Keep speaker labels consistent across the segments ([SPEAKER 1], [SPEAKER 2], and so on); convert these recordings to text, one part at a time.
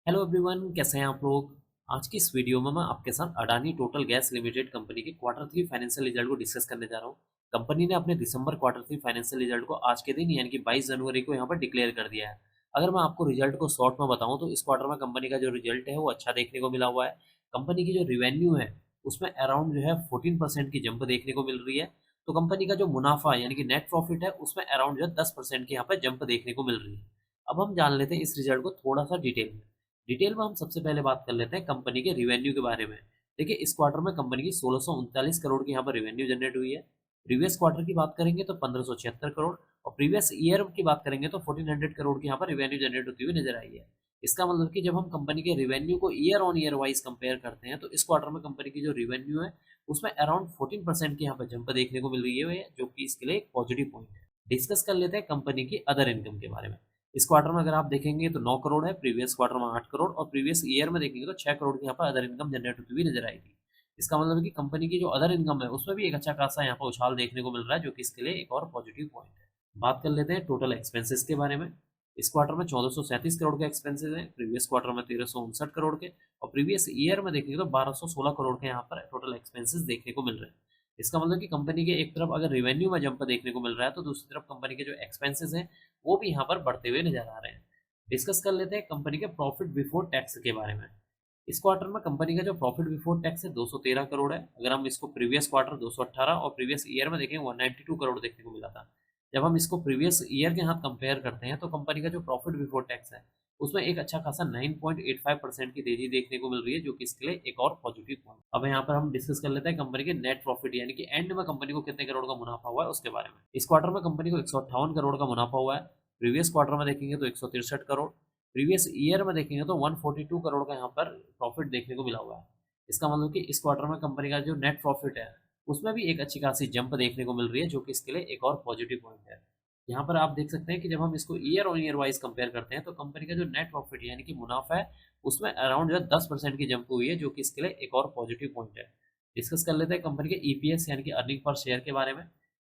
[SPEAKER 1] Hello everyone, कैसे हैं आप लोग। आज की इस वीडियो में मैं आपके साथ Adani total gas limited company के क्वार्टर थ्री फाइनेंशियल रिजल्ट को डिस्कस करने जा रहा हूं। कंपनी ने अपने दिसंबर क्वार्टर थ्री फाइनेंशियल रिजल्ट को आज के दिन यानी कि 22 जनवरी को यहां पर डिक्लेयर कर दिया है। अगर मैं आपको रिजल्ट को शॉर्ट में बताऊं तो इस क्वार्टर में कंपनी का जो रिजल्ट है वो अच्छा देखने को मिला हुआ है। कंपनी की जो रिवेन्यू है उसमें अराउंड जो है 14% की जंप देखने को मिल रही है। तो कंपनी का जो मुनाफा यानी कि नेट प्रॉफिट है उसमें अराउंड जो है 10% की यहाँ पर जंप देखने को मिल रही है। अब हम जान लेते हैं इस रिजल्ट को थोड़ा सा डिटेल में हम सबसे पहले बात कर लेते हैं कंपनी के रिवेन्यू के बारे में। देखिए, इस क्वार्टर में कंपनी की 1639 करोड़ की यहाँ पर रिवेन्यू जनरेट हुई है। प्रीवियस क्वार्टर की बात करेंगे तो 1576 करोड़, और प्रीवियस ईयर की बात करेंगे तो 1400 करोड़ की यहाँ पर रिवेन्यू जनरेट होती हुई नजर आई है। इसका मतलब कि जब हम कंपनी के रिवेन्यू को year on year wise compare करते हैं तो इस क्वार्टर में कंपनी की जो रिवेन्यू है उसमें अराउंड 14% की यहाँ पर जंप देखने को मिल रही है, जो कि इसके लिए एक पॉजिटिव पॉइंट है। डिस्कस कर लेते हैं कंपनी की अदर इनकम के बारे में। इस क्वार्टर में अगर आप देखेंगे तो 9 करोड़ है, प्रीवियस क्वार्टर में 8 करोड़, और प्रीवियस ईयर में देखेंगे तो 6 करोड़ की यहाँ पर अदर इनकम जनरेट होती हुई नजर आएगी। इसका मतलब है कि कंपनी की जो अदर इनकम है उसमें भी एक अच्छा खासा यहाँ पर उछाल देखने को मिल रहा है, जो कि इसके लिए एक और पॉजिटिव पॉइंट है। बात कर लेते हैं टोटल एक्सपेंसेस के बारे में। इस क्वार्टर में 1437 करोड़ के एक्सपेंसेस हैं, प्रीवियस क्वार्टर में 1359 करोड़ के, और प्रीवियस ईयर में देखेंगे तो 1216 करोड़ के यहाँ पर टोटल एक्सपेंसेस देखने को मिल रहे हैं। इसका मतलब कि कंपनी के एक तरफ अगर रेवेन्यू में जंप देखने को मिल रहा है तो दूसरी तरफ कंपनी के जो एक्सपेंसेस हैं वो भी यहाँ पर बढ़ते हुए नजर आ रहे हैं। डिस्कस कर लेते हैं कंपनी के प्रॉफिट बिफोर टैक्स के बारे में। इस क्वार्टर में कंपनी का जो प्रॉफिट बिफोर टैक्स है 213 करोड़ है। अगर हम इसको प्रीवियस क्वार्टर 218 और प्रीवियस ईयर में देखें 192 करोड़ देखने को मिला था। जब हम इसको प्रीवियस ईयर के साथ कंपेयर करते हैं तो कंपनी का जो प्रॉफिट बिफोर टैक्स है उसमें एक अच्छा खासा 9.85% की तेजी देखने को मिल रही है, जो कि इसके लिए एक और पॉजिटिव पॉइंट। अब यहाँ पर हम डिस्कस कर लेते हैं कंपनी के नेट प्रॉफिट यानी कि एंड में कंपनी को कितने करोड़ का मुनाफा हुआ है उसके बारे में। इस क्वार्टर में कंपनी को 158 करोड़ का मुनाफा हुआ है। प्रीवियस क्वार्टर में देखेंगे तो 163 करोड़, प्रीवियस ईयर में देखेंगे तो 142 करोड़ का यहाँ पर प्रॉफिट देखने को मिला हुआ है। इसका मतलब कि इस क्वार्टर में कंपनी का जो नेट प्रॉफिट है उसमें भी एक अच्छी खासी जंप देखने को मिल रही है, जो कि इसके लिए एक और पॉजिटिव पॉइंट है। यहाँ पर आप देख सकते हैं कि जब हम इसको year on year wise compare करते हैं तो कंपनी का जो नेट प्रॉफिट यानी कि मुनाफा है उसमें अराउंड जो है 10% की जंप हुई है, जो कि इसके लिए एक और पॉजिटिव पॉइंट है। डिस्कस कर लेते हैं कंपनी के ईपीएस यानी कि अर्निंग पर शेयर के बारे में।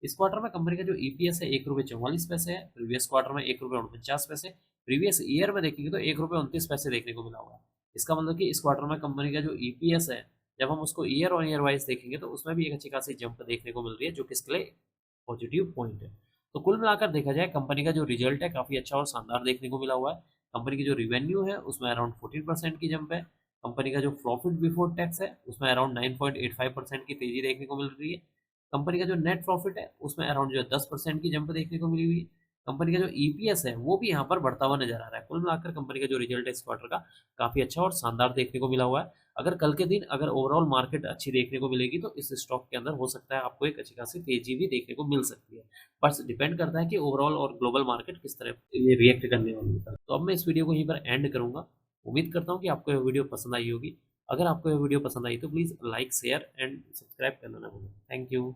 [SPEAKER 1] इस क्वार्टर में कंपनी का जो ईपीएस है 1 रुपये 44 पैसे है, प्रीवियस क्वार्टर में 1 रुपये 49 पैसे, प्रीवियस ईयर में देखेंगे तो 1 रुपये 29 पैसे देखने को मिला हुआ है। इसका मतलब कि इस क्वार्टर में कंपनी का जो ईपीएस है जब हम उसको ईयर ऑन ईयर वाइज देखेंगे तो उसमें भी एक अच्छी खासी जंप देखने को मिल रही है, जो कि इसके लिए पॉजिटिव पॉइंट है। तो कुल मिलाकर देखा जाए कंपनी का जो रिजल्ट है काफ़ी अच्छा और शानदार देखने को मिला हुआ है। कंपनी की जो रिवेन्यू है उसमें अराउंड 14% की जंप है। कंपनी का जो प्रॉफिट बिफोर टैक्स है उसमें अराउंड 9.85% की तेजी देखने को मिल रही है। कंपनी का जो नेट प्रॉफिट है उसमें अराउंड जो है 10% की जंप देखने को मिली हुई है। कंपनी का जो ईपीएस है वो भी यहाँ पर बढ़ता हुआ नजर आ रहा है। कुल मिलाकर कंपनी का जो रिजल्ट है इस क्वार्टर का काफ़ी अच्छा और शानदार देखने को मिला हुआ है। अगर कल के दिन अगर ओवरऑल मार्केट अच्छी देखने को मिलेगी तो इस स्टॉक के अंदर हो सकता है आपको एक अच्छी खासी तेजी भी देखने को मिल सकती है। बस डिपेंड करता है कि ओवरऑल और ग्लोबल मार्केट किस तरह ये रिएक्ट करने वाली है। तो अब मैं इस वीडियो को यहीं पर एंड करूंगा। उम्मीद करता हूँ कि आपको यह वीडियो पसंद आई होगी। अगर आपको यह वीडियो पसंद आई तो please like share and subscribe करना ना भूलें। Thank you.